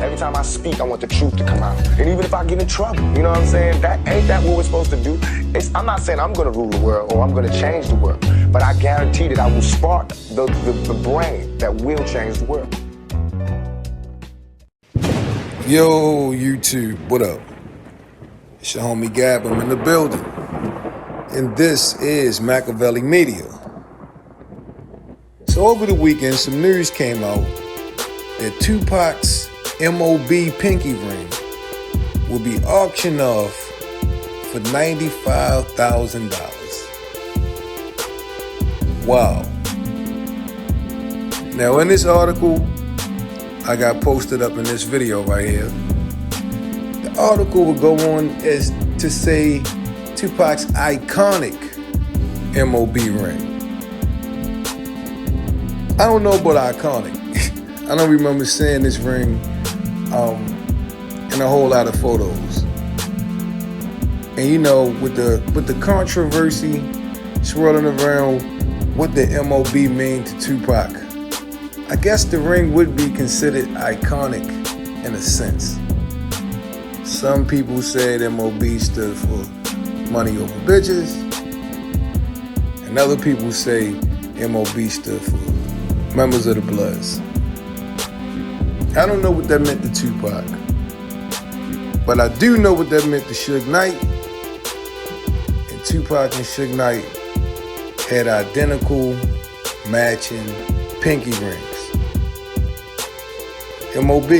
Every time I speak, I want the truth to come out. And even if I get in trouble, you know what I'm saying? Ain't that what we're supposed to do? I'm not saying I'm gonna rule the world or I'm gonna change the world, but I guarantee that I will spark the brain that will change the world. Yo, YouTube, what up? It's your homie Gab, I'm in the building. And this is Machiavelli Media. So over the weekend, some news came out that Tupac's MOB pinky ring will be auctioned off for $95,000. Wow. Now in this article, I got posted up in this video right here. The article will go on as to say Tupac's iconic MOB ring. I don't know about iconic. I don't remember seeing this ring in a whole lot of photos. And you know, with the controversy swirling around what the MOB mean to Tupac, I guess the ring would be considered iconic in a sense. Some people said MOB stood for money over bitches, and other people say MOB stood for members of the Bloods. I don't know what that meant to Tupac, but I do know what that meant to Suge Knight. And Tupac and Suge Knight had identical matching pinky rings. MOB.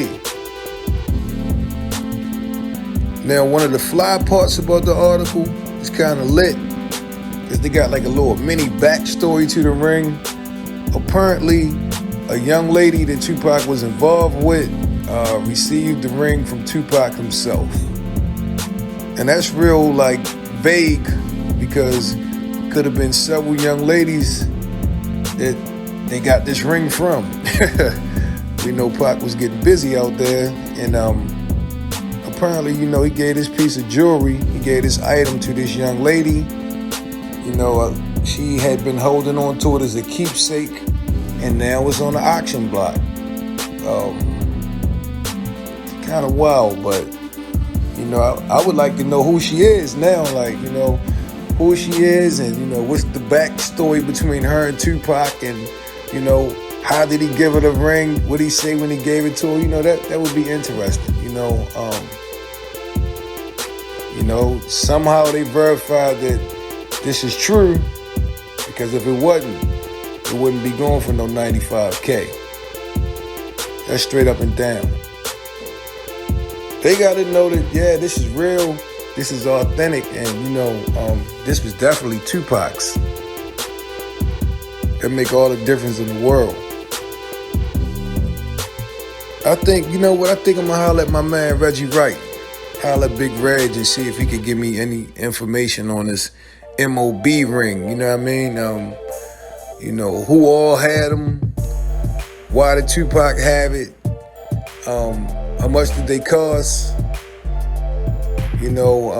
Now, one of the fly parts about the article is kind of lit because they got like a little mini backstory to the ring. Apparently, a young lady that Tupac was involved with received the ring from Tupac himself. And that's real like vague because it could have been several young ladies that they got this ring from. We know Pac was getting busy out there, and apparently, you know, he gave this piece of jewelry, he gave this item to this young lady. You know, she had been holding on to it as a keepsake, and now it's on the auction block. Kind of wild, but you know, I would like to know who she is now. Like, you know, who she is, and you know, what's the backstory between her and Tupac, and you know, how did he give her the ring? What did he say when he gave it to her? You know, that would be interesting. You know, somehow they verified that this is true, because if it wasn't, it wouldn't be going for no $95K. That's straight up and down. They got to know that, yeah, this is real, this is authentic, and you know, this was definitely Tupac's. That make all the difference in the world. I think, you know what, I think I'm gonna holler at my man Reggie Wright. Holler at Big Reg and see if he could give me any information on this MOB ring. You know what I mean? You know, who all had them? Why did Tupac have it? How much did they cost? You know,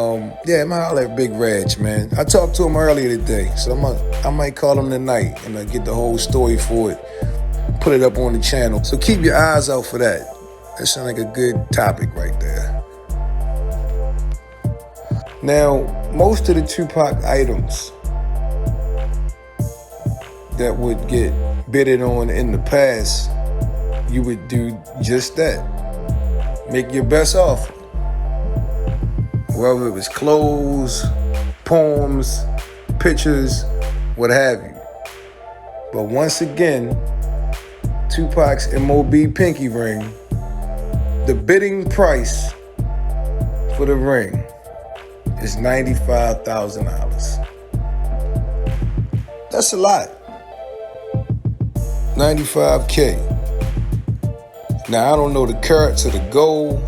yeah, I'm gonna holler at Big Reg, man. I talked to him earlier today, so I might call him tonight and get the whole story for it. Put it up on the channel. So keep your eyes out for that. That sounds like a good topic right there. Now, most of the Tupac items that would get bidded on in the past, you would do just that. Make your best offer. Whether it was clothes, poems, pictures, what have you. But once again, Tupac's MOB pinky ring, the bidding price for the ring is $95,000. That's a lot. $95K. Now, I don't know the carats of the gold.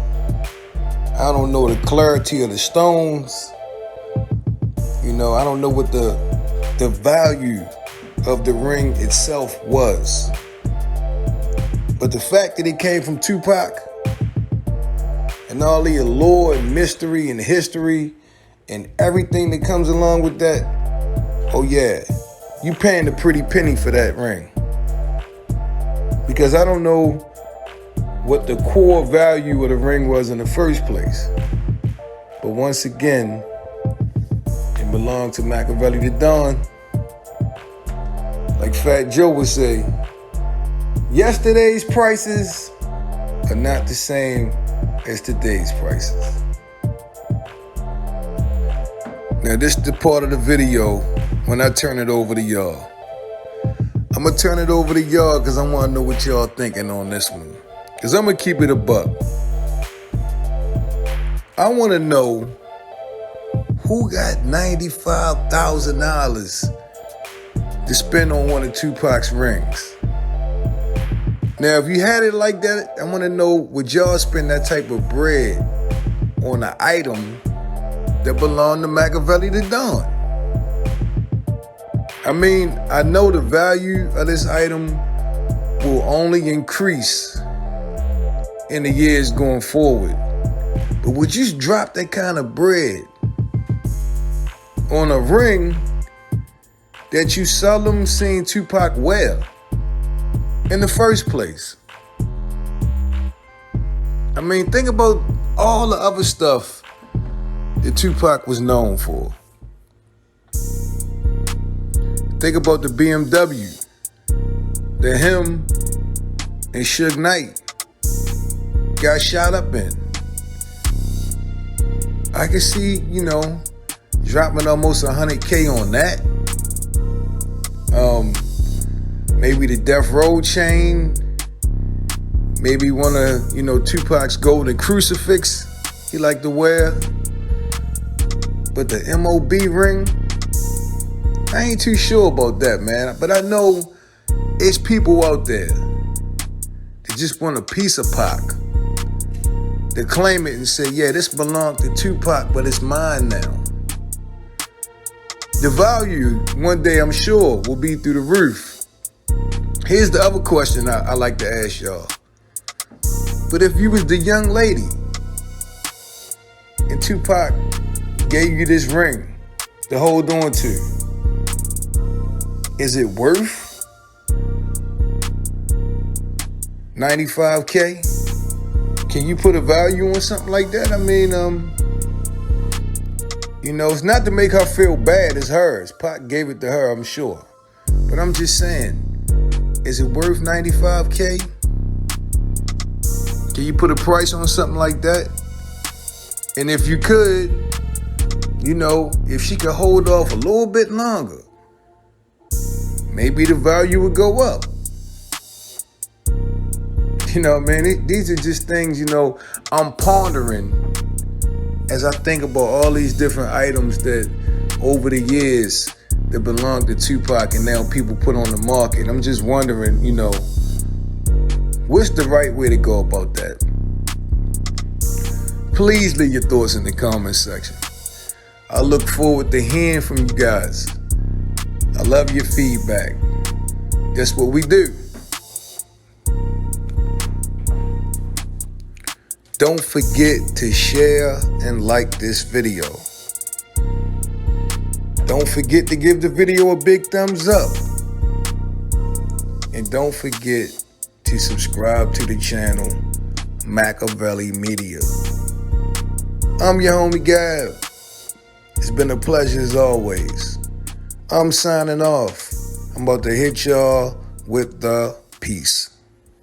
I don't know the clarity of the stones. You know, I don't know what the value of the ring itself was. But the fact that it came from Tupac and all the allure and mystery and history and everything that comes along with that, oh yeah, you paying a pretty penny for that ring. Because I don't know what the core value of the ring was in the first place. But once again, it belonged to Machiavelli the Don. Like Fat Joe would say, yesterday's prices are not the same as today's prices. Now this is the part of the video when I turn it over to y'all. I'm gonna turn it over to y'all because I wanna know what y'all thinking on this one. Because I'm gonna keep it a buck. I wanna know who got $95,000 to spend on one of Tupac's rings. Now, if you had it like that, I want to know, would y'all spend that type of bread on an item that belonged to Machiavelli the Don? I mean, I know the value of this item will only increase in the years going forward. But would you drop that kind of bread on a ring that you seldom seen Tupac wear in the first place? I mean, think about all the other stuff that Tupac was known for. Think about the BMW that him and Suge Knight got shot up in. I can see, dropping almost $100K on that. Maybe the Death Row chain. Maybe one of, Tupac's golden crucifix he liked to wear. But the MOB ring, I ain't too sure about that, man. But I know it's people out there that just want a piece of Pac, to claim it and say, yeah, this belonged to Tupac, but it's mine now. The value, one day I'm sure, will be through the roof. Here's the other question I like to ask y'all. But if you was the young lady and Tupac gave you this ring to hold on to, is it worth $95K? Can you put a value on something like that? I mean, it's not to make her feel bad, it's hers. Pac gave it to her, I'm sure. But I'm just saying, is it worth $95K? Can you put a price on something like that? And if you could, if she could hold off a little bit longer, maybe the value would go up. Man, these are just things, I'm pondering as I think about all these different items that over the years that belong to Tupac and now people put on the market. I'm just wondering, what's the right way to go about that? Please leave your thoughts in the comment section. I look forward to hearing from you guys. I love your feedback. That's what we do. Don't forget to share and like this video. Don't forget to give the video a big thumbs up. And don't forget to subscribe to the channel, Machiavelli Media. I'm your homie Gab. It's been a pleasure as always. I'm signing off. I'm about to hit y'all with the peace.